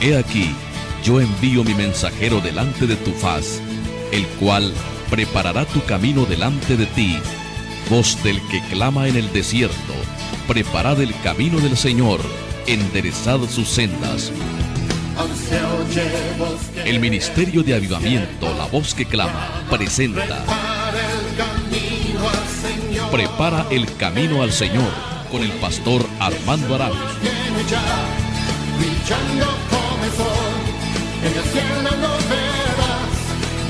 He aquí, yo envío mi mensajero delante de tu faz, el cual preparará tu camino delante de ti. Voz del que clama en el desierto, preparad el camino del Señor, enderezad sus sendas. El Ministerio de Avivamiento, la voz que clama, presenta Prepara el camino al Señor, con el pastor Armando Arauz. Brillando como el sol, en el cielo lo verás,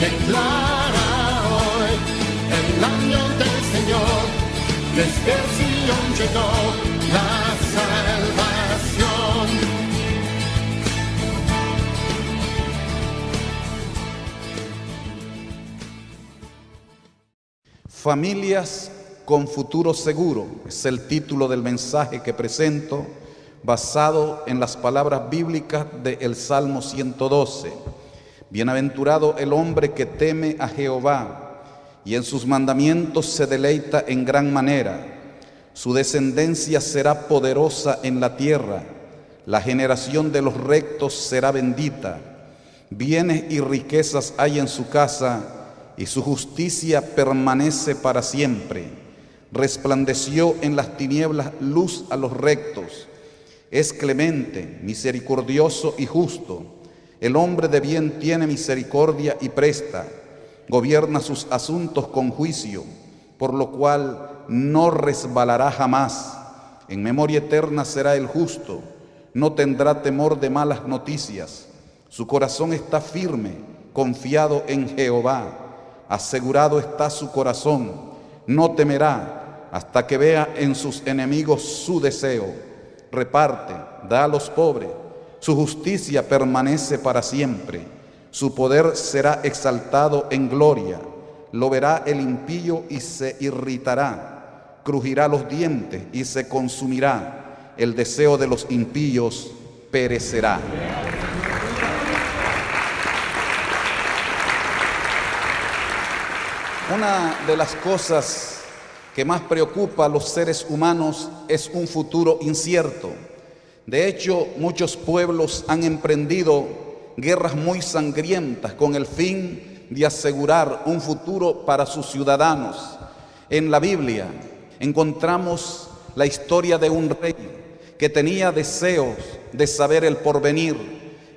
declara hoy el año del Señor, desde Sion llegó la salvación. Familias con futuro seguro es el título del mensaje que presento, basado en las palabras bíblicas del Salmo 112. Bienaventurado el hombre que teme a Jehová y en sus mandamientos se deleita en gran manera. Su descendencia será poderosa en la tierra, la generación de los rectos será bendita. Bienes y riquezas hay en su casa y su justicia permanece para siempre. Resplandeció en las tinieblas luz a los rectos. Es clemente, misericordioso y justo. El hombre de bien tiene misericordia y presta. Gobierna sus asuntos con juicio, por lo cual no resbalará jamás. En memoria eterna será el justo. No tendrá temor de malas noticias. Su corazón está firme, confiado en Jehová. Asegurado está su corazón. No temerá hasta que vea en sus enemigos su deseo. Reparte, da a los pobres, su justicia permanece para siempre, su poder será exaltado en gloria. Lo verá el impío y se irritará, crujirá los dientes y se consumirá. El deseo de los impíos perecerá. Una de las cosas que más preocupa a los seres humanos es un futuro incierto. De hecho, muchos pueblos han emprendido guerras muy sangrientas con el fin de asegurar un futuro para sus ciudadanos. En la Biblia encontramos la historia de un rey que tenía deseos de saber el porvenir,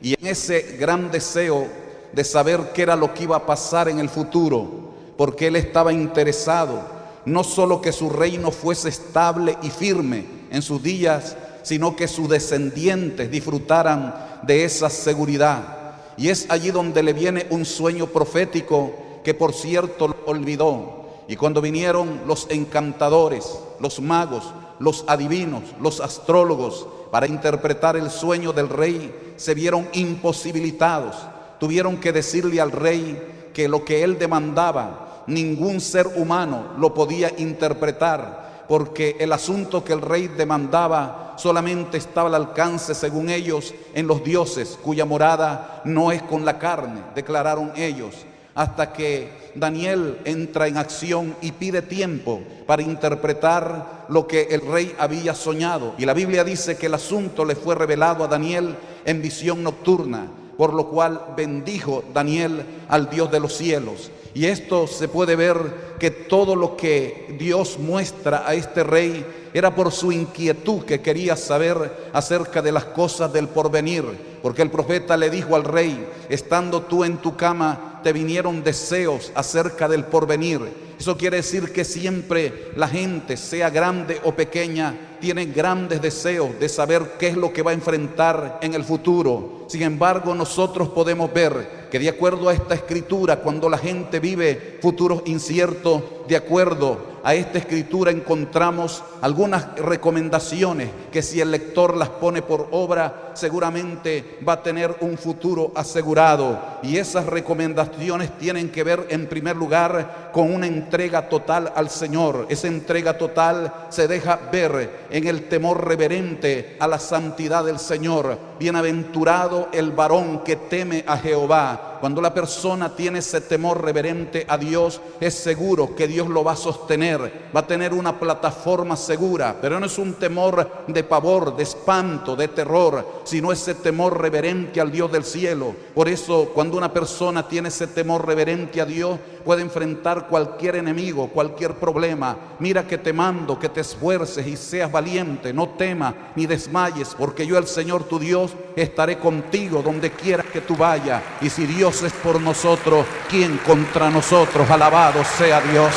y en ese gran deseo de saber qué era lo que iba a pasar en el futuro, porque él estaba interesado no solo que su reino fuese estable y firme en sus días, sino que sus descendientes disfrutaran de esa seguridad. Y es allí donde le viene un sueño profético que, por cierto, lo olvidó. Y cuando vinieron los encantadores, los magos, los adivinos, los astrólogos para interpretar el sueño del rey, se vieron imposibilitados. Tuvieron que decirle al rey que lo que él demandaba, ningún ser humano lo podía interpretar, porque el asunto que el rey demandaba solamente estaba al alcance, según ellos, en los dioses, cuya morada no es con la carne, declararon ellos, hasta que Daniel entra en acción y pide tiempo para interpretar lo que el rey había soñado. Y la Biblia dice que el asunto le fue revelado a Daniel en visión nocturna, por lo cual bendijo Daniel al Dios de los cielos. Y esto se puede ver que todo lo que Dios muestra a este rey era por su inquietud que quería saber acerca de las cosas del porvenir. Porque el profeta le dijo al rey: estando tú en tu cama, te vinieron deseos acerca del porvenir. Eso quiere decir que siempre la gente, sea grande o pequeña, tiene grandes deseos de saber qué es lo que va a enfrentar en el futuro. Sin embargo, nosotros podemos ver que de acuerdo a esta escritura, cuando la gente vive futuros inciertos, de acuerdo a esta escritura encontramos algunas recomendaciones que, si el lector las pone por obra, seguramente va a tener un futuro asegurado. Y esas recomendaciones tienen que ver, en primer lugar, con una entrega total al Señor. Esa entrega total se deja ver en el temor reverente a la santidad del Señor. bienaventurado el varón que teme a Jehová. Cuando la persona tiene ese temor reverente a Dios, es seguro que Dios lo va a sostener, va a tener una plataforma segura, pero no es un temor de pavor, de espanto, de terror, sino ese temor reverente al Dios del cielo. Por eso, cuando una persona tiene ese temor reverente a Dios, puede enfrentar cualquier enemigo, cualquier problema. Mira que te mando que te esfuerces y seas valiente, no temas ni desmayes, porque yo, el Señor tu Dios, estaré contigo donde quiera que tú vayas. Y si Dios es por nosotros, ¿quién contra nosotros? Alabado sea Dios.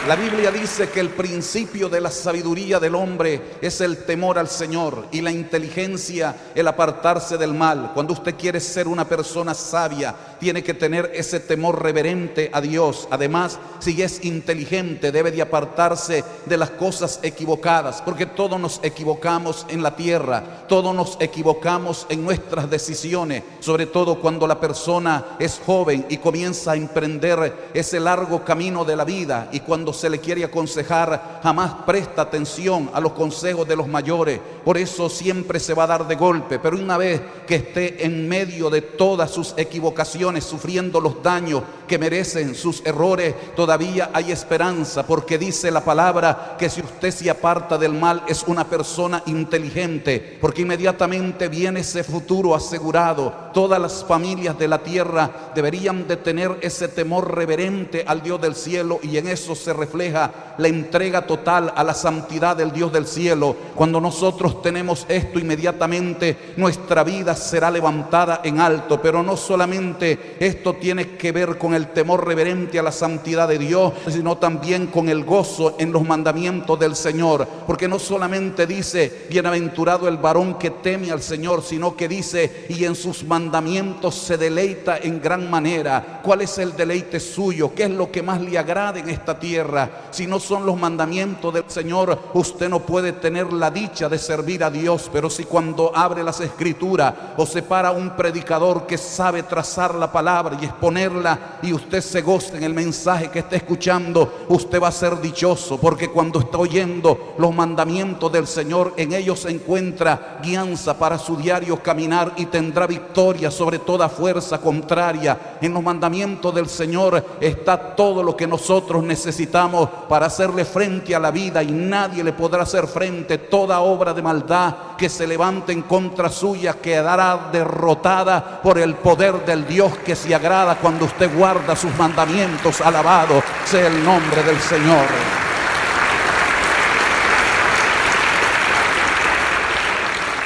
La Biblia dice que el principio de la sabiduría del hombre es el temor al Señor, y la inteligencia el apartarse del mal. Cuando usted quiere ser una persona sabia, tiene que tener ese temor reverente a Dios. Además, si es inteligente, debe de apartarse de las cosas equivocadas, porque todos nos equivocamos en la tierra, todos nos equivocamos en nuestras decisiones, sobre todo cuando la persona es joven y comienza a emprender ese largo camino de la vida, y cuando se le quiere aconsejar, jamás presta atención a los consejos de los mayores. Por eso siempre se va a dar de golpe, pero una vez que esté en medio de todas sus equivocaciones, sufriendo los daños que merecen sus errores, todavía hay esperanza, porque dice la palabra que si usted se aparta del mal, es una persona inteligente, porque inmediatamente viene ese futuro asegurado. Todas las familias de la tierra deberían de tener ese temor reverente al Dios del cielo, y en eso se refleja la entrega total a la santidad del Dios del cielo. Cuando nosotros tenemos esto, inmediatamente nuestra vida será levantada en alto. Pero no solamente esto tiene que ver con el temor reverente a la santidad de Dios, sino también con el gozo en los mandamientos del Señor, porque no solamente dice bienaventurado el varón que teme al Señor, sino que dice y en sus mandamientos se deleita en gran manera. ¿Cuál es el deleite suyo? ¿Qué es lo que más le agrada en esta tierra? Si no son los mandamientos del Señor, usted no puede tener la dicha de servir a Dios. Pero si cuando abre las Escrituras o se para un predicador que sabe trazar la palabra y exponerla, y usted se goza en el mensaje que está escuchando, usted va a ser dichoso, porque cuando está oyendo los mandamientos del Señor, en ellos se encuentra guianza para su diario caminar, y tendrá victoria sobre toda fuerza contraria. En los mandamientos del Señor está todo lo que nosotros necesitamos para hacerle frente a la vida, y nadie le podrá hacer frente. Toda obra de maldad que se levante en contra suya quedará derrotada por el poder del Dios que se agrada cuando usted guarda sus mandamientos. Alabado sea el nombre del Señor.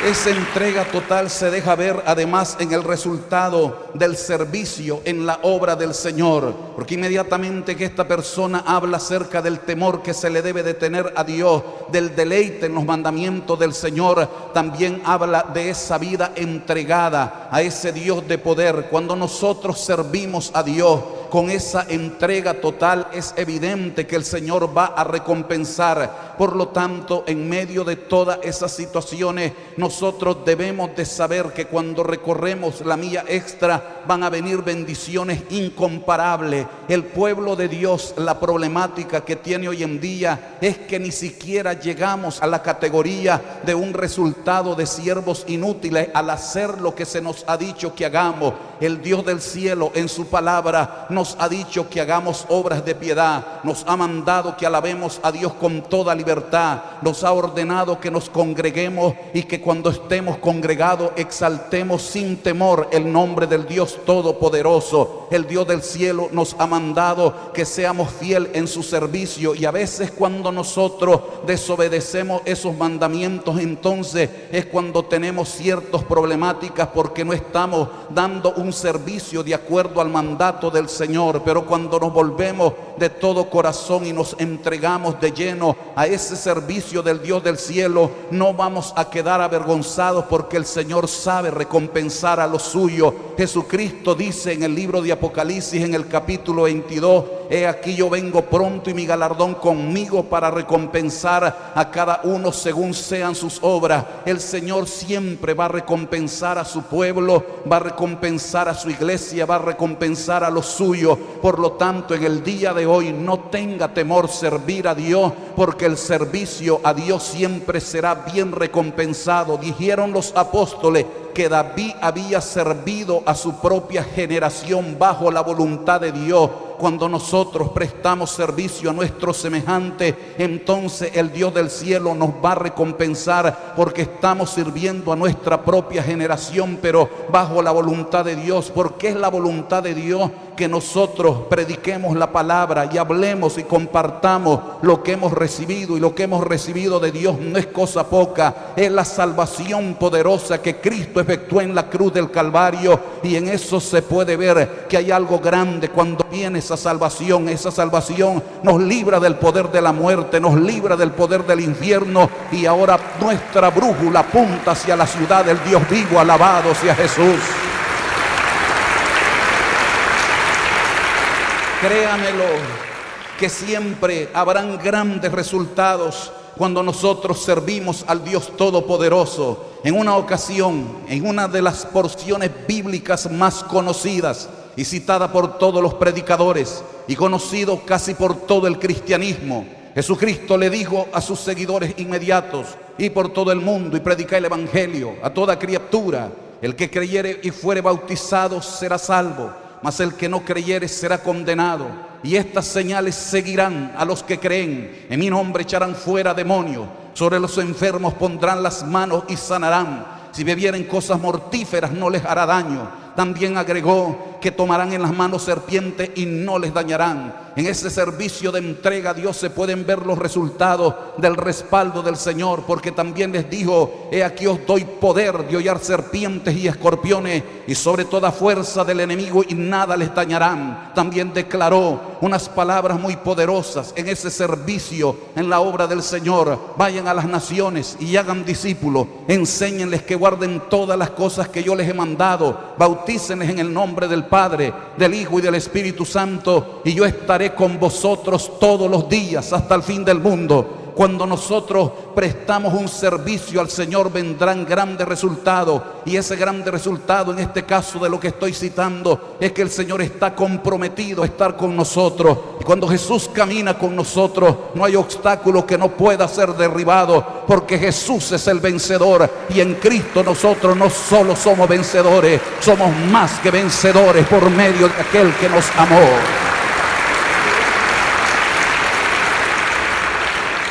Esa entrega total se deja ver además en el resultado del servicio en la obra del Señor, porque inmediatamente que esta persona habla acerca del temor que se le debe de tener a Dios, del deleite en los mandamientos del Señor, también habla de esa vida entregada a ese Dios de poder. Cuando nosotros servimos a Dios con esa entrega total, es evidente que el Señor va a recompensar. Por lo tanto, en medio de todas esas situaciones, nosotros debemos de saber que cuando recorremos la milla extra, van a venir bendiciones incomparables. El pueblo de Dios, la problemática que tiene hoy en día es que ni siquiera llegamos a la categoría de un resultado de siervos inútiles al hacer lo que se nos ha dicho que hagamos. El Dios del cielo en su palabra nos ha dicho que hagamos obras de piedad, nos ha mandado que alabemos a Dios con toda libertad, nos ha ordenado que nos congreguemos y que cuando estemos congregados exaltemos sin temor el nombre del Dios Todopoderoso. El Dios del cielo nos ha mandado que seamos fieles en su servicio, y a veces cuando nosotros desobedecemos esos mandamientos, entonces es cuando tenemos ciertas problemáticas, porque no estamos dando un servicio de acuerdo al mandato del Señor. Pero cuando nos volvemos de todo corazón y nos entregamos de lleno a ese servicio del Dios del cielo, no vamos a quedar avergonzados, porque el Señor sabe recompensar a los suyos. Jesucristo dice en el libro de Apocalipsis, en el capítulo 22, he aquí yo vengo pronto y mi galardón conmigo para recompensar a cada uno según sean sus obras. El Señor siempre va a recompensar a su pueblo, va a recompensar a su iglesia, va a recompensar a los suyos. Por lo tanto, en el día de hoy no tenga temor servir a Dios, porque el servicio a Dios siempre será bien recompensado. Dijeron los apóstoles que David había servido a su propia generación bajo la voluntad de Dios. Cuando nosotros prestamos servicio a nuestro semejante, entonces el Dios del cielo nos va a recompensar, porque estamos sirviendo a nuestra propia generación, pero bajo la voluntad de Dios. Porque es la voluntad de Dios que nosotros prediquemos la palabra y hablemos y compartamos lo que hemos recibido, y lo que hemos recibido de Dios no es cosa poca, es la salvación poderosa que Cristo efectuó en la cruz del Calvario, y en eso se puede ver que hay algo grande cuando viene esa salvación. Esa salvación nos libra del poder de la muerte, nos libra del poder del infierno, y ahora nuestra brújula apunta hacia la ciudad del Dios vivo. Alabado sea Jesús. Créamelo, que siempre habrán grandes resultados cuando nosotros servimos al Dios Todopoderoso. En una ocasión, en una de las porciones bíblicas más conocidas y citada por todos los predicadores y conocido casi por todo el cristianismo, Jesucristo le dijo a sus seguidores inmediatos: y por todo el mundo y predicar el evangelio a toda criatura. El que creyere y fuere bautizado será salvo, mas el que no creyere será condenado. Y estas señales seguirán a los que creen: en mi nombre echarán fuera demonios, sobre los enfermos pondrán las manos y sanarán, si bebieren cosas mortíferas no les hará daño. También agregó que tomarán en las manos serpientes y no les dañarán. En ese servicio de entrega a Dios se pueden ver los resultados del respaldo del Señor, porque también les dijo: he aquí os doy poder de hollar serpientes y escorpiones, y sobre toda fuerza del enemigo, y nada les dañarán. También declaró unas palabras muy poderosas en ese servicio, en la obra del Señor: vayan a las naciones y hagan discípulos, enséñenles que guarden todas las cosas que yo les he mandado, bautícenles en el nombre del Padre, del Hijo y del Espíritu Santo, y yo estaré con vosotros todos los días hasta el fin del mundo. Cuando nosotros prestamos un servicio al Señor, vendrán grandes resultados, y ese grande resultado, en este caso de lo que estoy citando, es que el Señor está comprometido a estar con nosotros. Y cuando Jesús camina con nosotros, no hay obstáculo que no pueda ser derribado, porque Jesús es el vencedor, y en Cristo nosotros no solo somos vencedores, somos más que vencedores por medio de aquel que nos amó.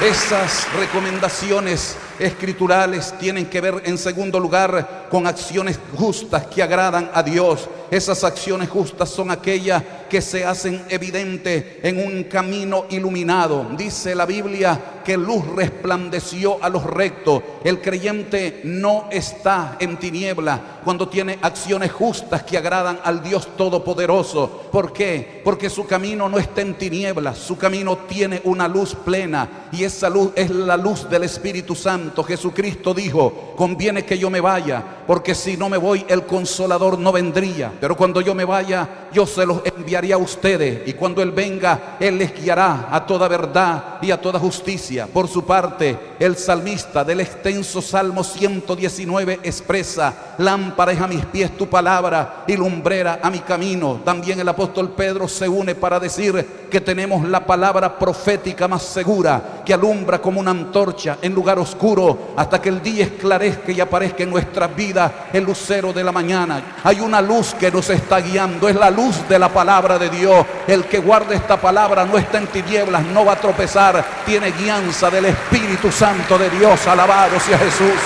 Esas recomendaciones escriturales tienen que ver, en segundo lugar, con acciones justas que agradan a Dios. Esas acciones justas son aquellas que se hacen evidentes en un camino iluminado. Dice la Biblia que luz resplandeció a los rectos. El creyente no está en tiniebla cuando tiene acciones justas que agradan al Dios Todopoderoso. ¿Por qué? Porque su camino no está en tinieblas, su camino tiene una luz plena, y esa luz es la luz del Espíritu Santo. Jesucristo dijo: conviene que yo me vaya, porque si no me voy el Consolador no vendría, pero cuando yo me vaya yo se los enviaré a ustedes, y cuando Él venga Él les guiará a toda verdad y a toda justicia. Por su parte, el salmista del extenso Salmo 119 expresa: lámpara es a mis pies tu palabra y lumbrera a mi camino. También el apóstol Pedro se une para decir que tenemos la palabra profética más segura, que alumbra como una antorcha en lugar oscuro, hasta que el día esclarezca y aparezca en nuestras vidas el lucero de la mañana. Hay una luz que nos está guiando, es la luz de la palabra de Dios. El que guarda esta palabra no está en tinieblas, no va a tropezar, tiene guianza del Espíritu Santo de Dios. Alabado sea Jesús.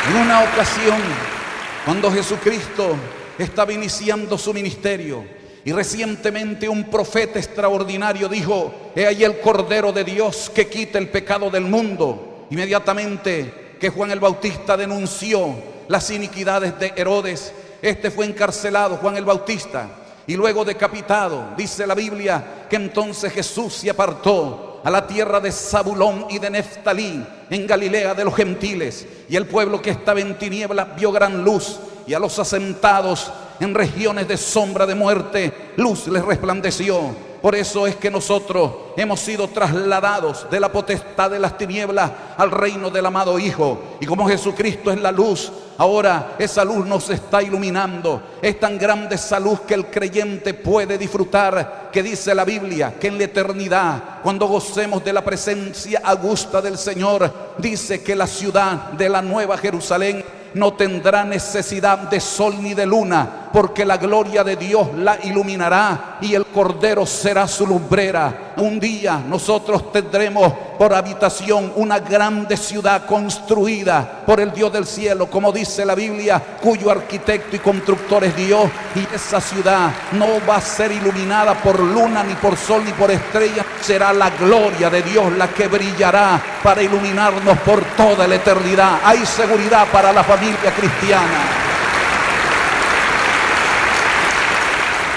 En una ocasión, cuando Jesucristo estaba iniciando su ministerio, y recientemente un profeta extraordinario dijo: he ahí el Cordero de Dios que quita el pecado del mundo. Inmediatamente que Juan el Bautista denunció las iniquidades de Herodes, este fue encarcelado, Juan el Bautista, y luego decapitado. Dice la Biblia que entonces Jesús se apartó a la tierra de Zabulón y de Neftalí, en Galilea de los gentiles, y el pueblo que estaba en tinieblas vio gran luz, y a los asentados en regiones de sombra de muerte, luz les resplandeció. Por eso es que nosotros hemos sido trasladados de la potestad de las tinieblas al reino del amado Hijo. Y como Jesucristo es la luz, ahora esa luz nos está iluminando. Es tan grande esa luz que el creyente puede disfrutar, que dice la Biblia que en la eternidad, cuando gocemos de la presencia augusta del Señor, dice que la ciudad de la Nueva Jerusalén no tendrá necesidad de sol ni de luna, porque la gloria de Dios la iluminará y el Cordero será su lumbrera. Un día nosotros tendremos por habitación una grande ciudad construida por el Dios del cielo, como dice la Biblia, cuyo arquitecto y constructor es Dios. Y esa ciudad no va a ser iluminada por luna, ni por sol, ni por estrellas. Será la gloria de Dios la que brillará para iluminarnos por toda la eternidad. Hay seguridad para la familia cristiana.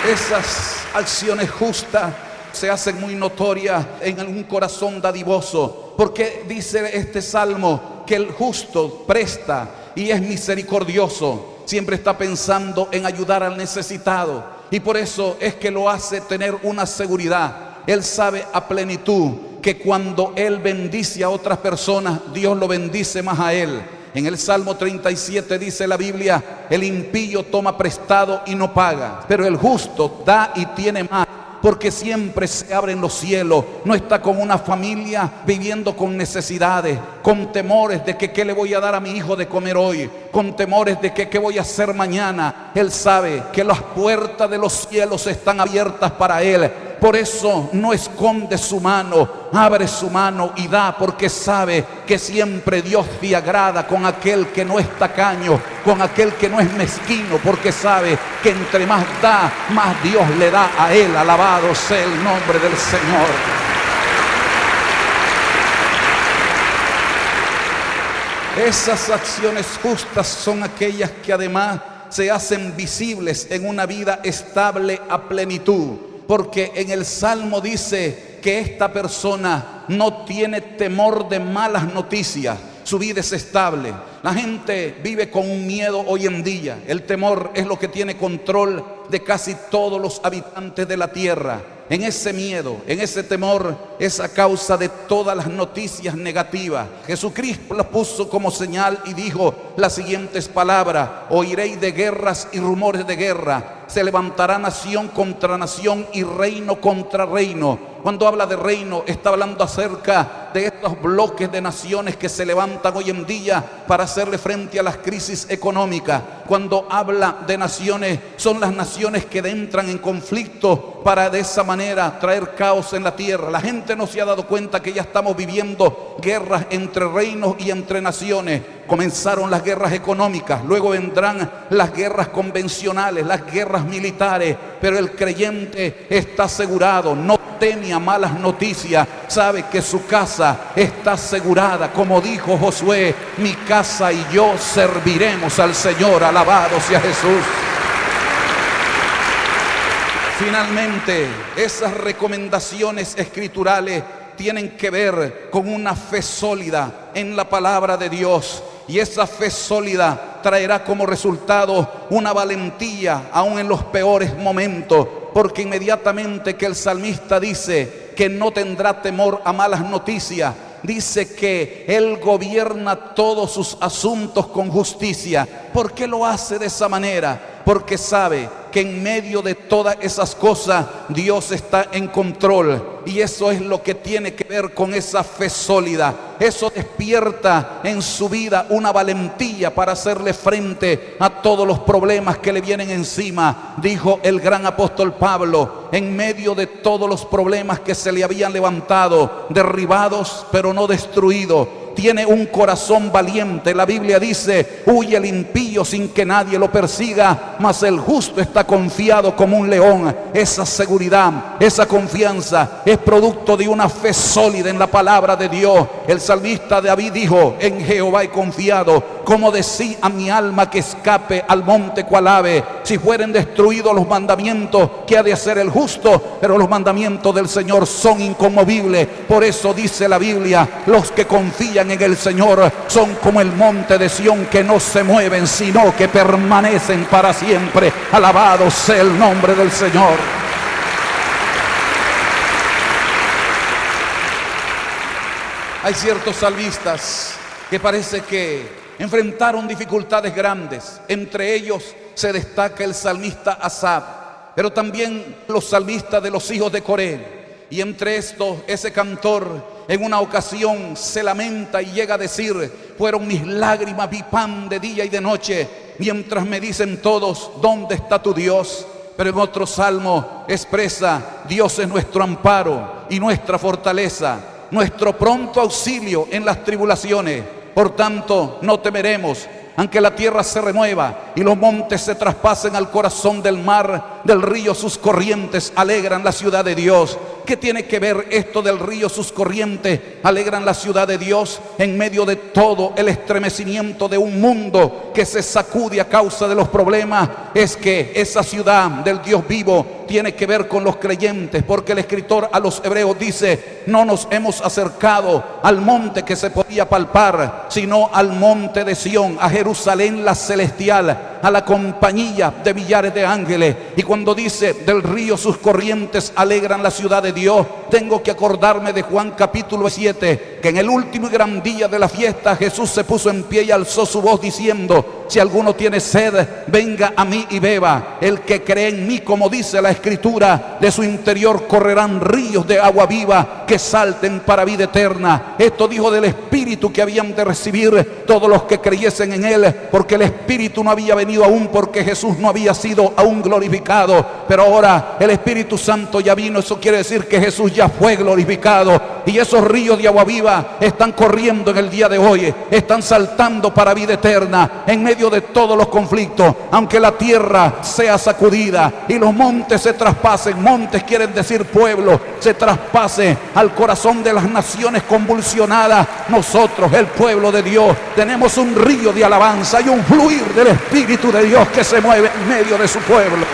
Esas acciones justas se hacen muy notorias en un corazón dadivoso, porque dice este salmo que el justo presta y es misericordioso, siempre está pensando en ayudar al necesitado, y por eso es que lo hace tener una seguridad. Él sabe a plenitud que cuando él bendice a otras personas, Dios lo bendice más a él. En el Salmo 37 dice la Biblia, el impío toma prestado y no paga, pero el justo da y tiene más, porque siempre se abren los cielos. No está como una familia viviendo con necesidades, con temores de que qué le voy a dar a mi hijo de comer hoy, con temores de que qué voy a hacer mañana. Él sabe que las puertas de los cielos están abiertas para él. Por eso no esconde su mano, abre su mano y da, porque sabe que siempre Dios se agrada con aquel que no es tacaño, con aquel que no es mezquino, porque sabe que entre más da, más Dios le da a él. Alabado sea el nombre del Señor. Esas acciones justas son aquellas que además se hacen visibles en una vida estable a plenitud. Porque en el Salmo dice que esta persona no tiene temor de malas noticias. Su vida es estable. La gente vive con un miedo hoy en día. El temor es lo que tiene control de casi todos los habitantes de la tierra. En ese miedo, en ese temor, es a causa de todas las noticias negativas. Jesucristo las puso como señal y dijo las siguientes palabras: oiréis de guerras y rumores de guerra. Se levantará nación contra nación y reino contra reino. Cuando habla de reino, está hablando acerca de estos bloques de naciones que se levantan hoy en día para hacerle frente a las crisis económicas. Cuando habla de naciones, son las naciones que entran en conflicto para de esa manera traer caos en la tierra. La gente no se ha dado cuenta que ya estamos viviendo guerras entre reinos y entre naciones. Comenzaron las guerras económicas, luego vendrán las guerras convencionales, las guerras militares, pero el creyente está asegurado, no teme a malas noticias, sabe que su casa está asegurada, como dijo Josué: mi casa y yo serviremos al Señor. Alabado sea Jesús. Finalmente, esas recomendaciones escriturales tienen que ver con una fe sólida en la palabra de Dios. Y esa fe sólida traerá como resultado una valentía aún en los peores momentos, porque inmediatamente que el salmista dice que no tendrá temor a malas noticias, dice que Él gobierna todos sus asuntos con justicia. ¿Por qué lo hace de esa manera? Porque sabe que en medio de todas esas cosas Dios está en control. Y eso es lo que tiene que ver con esa fe sólida. Eso despierta en su vida una valentía para hacerle frente a todos los problemas que le vienen encima. Dijo el gran apóstol Pablo, en medio de todos los problemas que se le habían levantado, derribados pero no destruidos, tiene un corazón valiente. La Biblia dice: huye el impío sin que nadie lo persiga, mas el justo está confiado como un león. Esa seguridad, esa confianza es producto de una fe sólida en la palabra de Dios. El salmista David dijo: en Jehová he confiado, como decía a mi alma que escape al monte cual ave. Si fueren destruidos los mandamientos que ha de hacer el justo, pero los mandamientos del Señor son inconmovibles. Por eso dice la Biblia, los que confían en el Señor son como el monte de Sión, que no se mueven, sino que permanecen para siempre. Alabado sea el nombre del Señor. Hay ciertos salmistas que parece que enfrentaron dificultades grandes. Entre ellos se destaca el salmista Asaf, pero también los salmistas de los hijos de Coré. Y entre estos, ese cantor en una ocasión se lamenta y llega a decir: fueron mis lágrimas, vi pan de día y de noche, mientras me dicen todos, ¿dónde está tu Dios? Pero en otro salmo expresa: Dios es nuestro amparo y nuestra fortaleza, nuestro pronto auxilio en las tribulaciones. Por tanto, no temeremos, aunque la tierra se remueva y los montes se traspasen al corazón del mar, del río sus corrientes alegran la ciudad de Dios. ¿Qué tiene que ver esto del río? Sus corrientes alegran la ciudad de Dios en medio de todo el estremecimiento de un mundo que se sacude a causa de los problemas. Es que esa ciudad del Dios vivo tiene que ver con los creyentes, porque el escritor a los hebreos dice: no nos hemos acercado al monte que se podía palpar, sino al monte de Sión, a Jerusalén la celestial, a la compañía de millares de ángeles. Y cuando dice del río sus corrientes alegran la ciudad de Dios, tengo que acordarme de Juan capítulo 7, que en el último y gran día de la fiesta Jesús se puso en pie y alzó su voz diciendo: si alguno tiene sed, venga a mí y beba. El que cree en mí, como dice la escritura, de su interior correrán ríos de agua viva que salten para vida eterna. Esto dijo del Espíritu que habían de recibir todos los que creyesen en él, porque el Espíritu no había venido aún, porque Jesús no había sido aún glorificado, pero ahora el Espíritu Santo ya vino. Eso quiere decir que Jesús ya fue glorificado, y esos ríos de agua viva están corriendo en el día de hoy, están saltando para vida eterna en medio de todos los conflictos. Aunque la tierra sea sacudida y los montes se traspasen, montes quieren decir pueblo, se traspase al corazón de las naciones convulsionadas, nosotros, el pueblo de Dios, tenemos un río de alabanza y un fluir del Espíritu de Dios que se mueve en medio de su pueblo.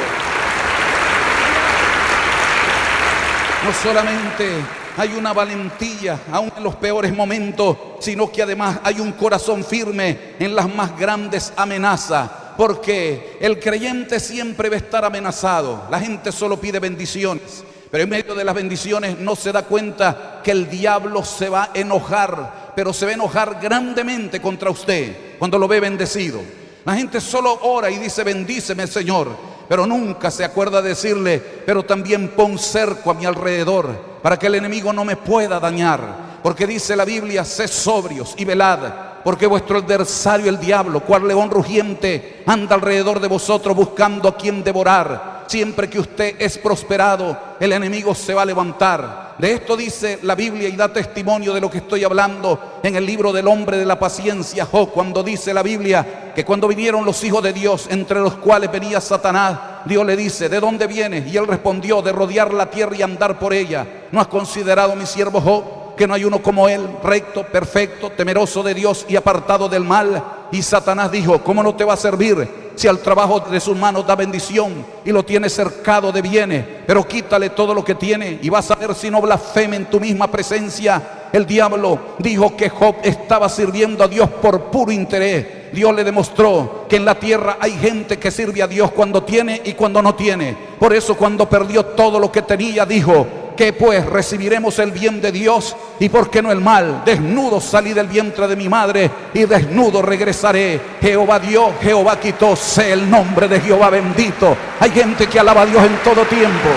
No solamente hay una valentía aún en los peores momentos, sino que además hay un corazón firme en las más grandes amenazas. Porque el creyente siempre va a estar amenazado. La gente solo pide bendiciones, pero en medio de las bendiciones no se da cuenta que el diablo se va a enojar, pero se va a enojar grandemente contra usted cuando lo ve bendecido. La gente solo ora y dice: bendíceme, Señor, pero nunca se acuerda de decirle: pero también pon cerco a mi alrededor para que el enemigo no me pueda dañar. Porque dice la Biblia: sed sobrios y velad, porque vuestro adversario el diablo, cual león rugiente, anda alrededor de vosotros buscando a quien devorar. Siempre que usted es prosperado, el enemigo se va a levantar. De esto dice la Biblia y da testimonio de lo que estoy hablando en el libro del hombre de la paciencia, Job, cuando dice la Biblia que cuando vinieron los hijos de Dios, entre los cuales venía Satanás, Dios le dice: ¿de dónde vienes? Y él respondió: de rodear la tierra y andar por ella. ¿No has considerado, mi siervo Job, que no hay uno como él, recto, perfecto, temeroso de Dios y apartado del mal? Y Satanás dijo: ¿cómo no te va a servir si al trabajo de sus manos da bendición y lo tiene cercado de bienes? Pero quítale todo lo que tiene y vas a ver si no blasfeme en tu misma presencia. El diablo dijo que Job estaba sirviendo a Dios por puro interés. Dios le demostró que en la tierra hay gente que sirve a Dios cuando tiene y cuando no tiene. Por eso cuando perdió todo lo que tenía, dijo: ¿qué pues? ¿Recibiremos el bien de Dios? ¿Y por qué no el mal? Desnudo salí del vientre de mi madre y desnudo regresaré. Jehová dio, Jehová quitó, sea el nombre de Jehová bendito. Hay gente que alaba a Dios en todo tiempo.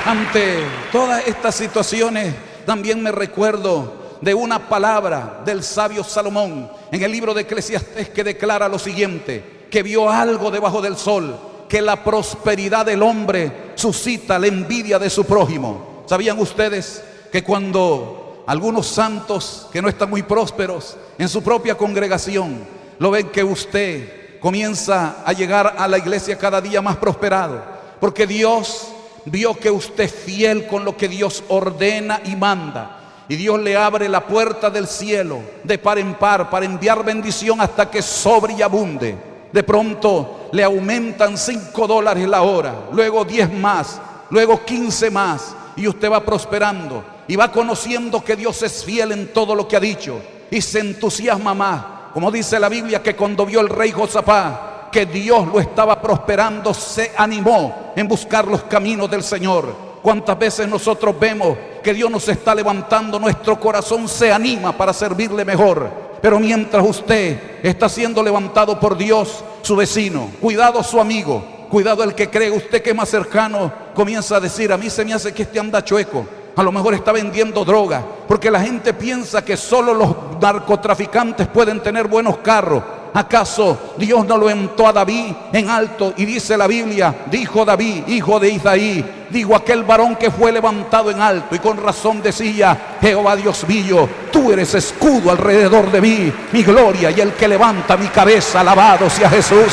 Ante todas estas situaciones, también me recuerdo de una palabra del sabio Salomón en el libro de Eclesiastés, que declara lo siguiente: que vio algo debajo del sol, que la prosperidad del hombre suscita la envidia de su prójimo. ¿Sabían ustedes que cuando algunos santos que no están muy prósperos en su propia congregación lo ven que usted comienza a llegar a la iglesia cada día más prosperado? Porque Dios vio que usted es fiel con lo que Dios ordena y manda. y Dios le abre la puerta del cielo de par en par para enviar bendición hasta que sobre y abunde. De pronto le aumentan $5 la hora, luego 10 más, luego 15 más, y usted va prosperando y va conociendo que Dios es fiel en todo lo que ha dicho y se entusiasma más. Como dice la Biblia, que cuando vio el rey Josafat que Dios lo estaba prosperando, se animó en buscar los caminos del Señor. ¿Cuántas veces nosotros vemos que Dios nos está levantando? Nuestro corazón se anima para servirle mejor. Pero mientras usted está siendo levantado por Dios, su vecino, cuidado su amigo, cuidado el que cree usted que es más cercano, comienza a decir: a mí se me hace que este anda chueco, a lo mejor está vendiendo droga, porque la gente piensa que solo los narcotraficantes pueden tener buenos carros. ¿Acaso Dios no lo levantó a David en alto? Y dice la Biblia, dijo David, hijo de Isaí, digo aquel varón que fue levantado en alto, y con razón decía: Jehová Dios mío, tú eres escudo alrededor de mí, mi gloria y el que levanta mi cabeza. Alabado sea Jesús.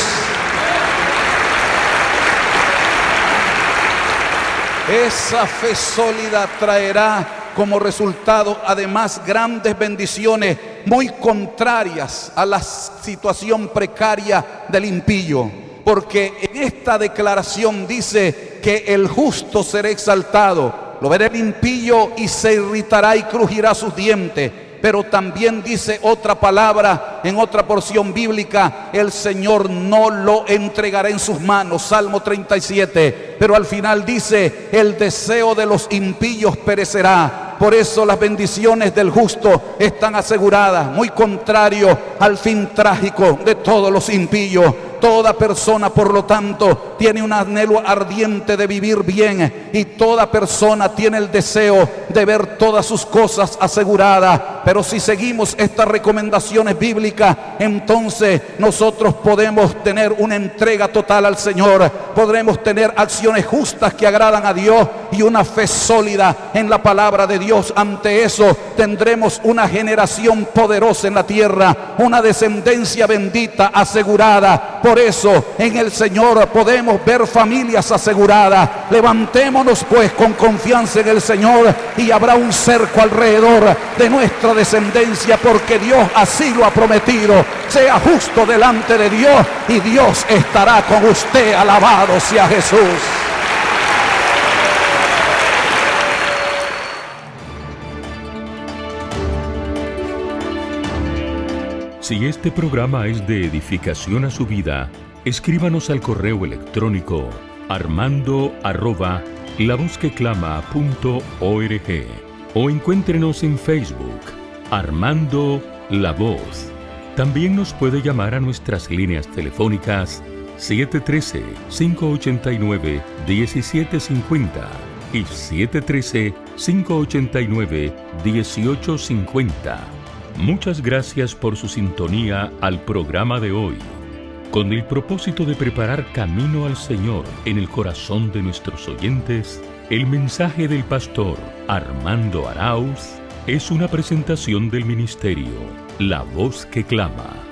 Esa fe sólida traerá como resultado además grandes bendiciones muy contrarias a la situación precaria del impío, porque en esta declaración dice que el justo será exaltado, lo verá el impío y se irritará y crujirá sus dientes. Pero también dice otra palabra en otra porción bíblica: el Señor no lo entregará en sus manos. Salmo 37. Pero al final dice: el deseo de los impíos perecerá. Por eso las bendiciones del justo están aseguradas, muy contrario al fin trágico de todos los impíos. Toda persona, por lo tanto, tiene un anhelo ardiente de vivir bien, y toda persona tiene el deseo de ver todas sus cosas aseguradas. Pero si seguimos estas recomendaciones bíblicas, entonces nosotros podemos tener una entrega total al Señor, podremos tener acciones justas que agradan a Dios y una fe sólida en la palabra de Dios. Ante eso tendremos una generación poderosa en la tierra, una descendencia bendita asegurada. Por eso en el Señor podemos ver familias aseguradas. Levantémonos pues con confianza en el Señor, y habrá un cerco alrededor de nuestra descendencia, porque Dios así lo ha prometido. Sea justo delante de Dios y Dios estará con usted. Alabado sea Jesús. Si este programa es de edificación a su vida, escríbanos al correo electrónico armando@lavozqueclama.org o encuéntrenos en Facebook, Armando La Voz. También nos puede llamar a nuestras líneas telefónicas 713-589-1750 y 713-589-1850. Muchas gracias por su sintonía al programa de hoy. Con el propósito de preparar camino al Señor en el corazón de nuestros oyentes, el mensaje del pastor Armando Arauz es una presentación del ministerio La Voz que Clama.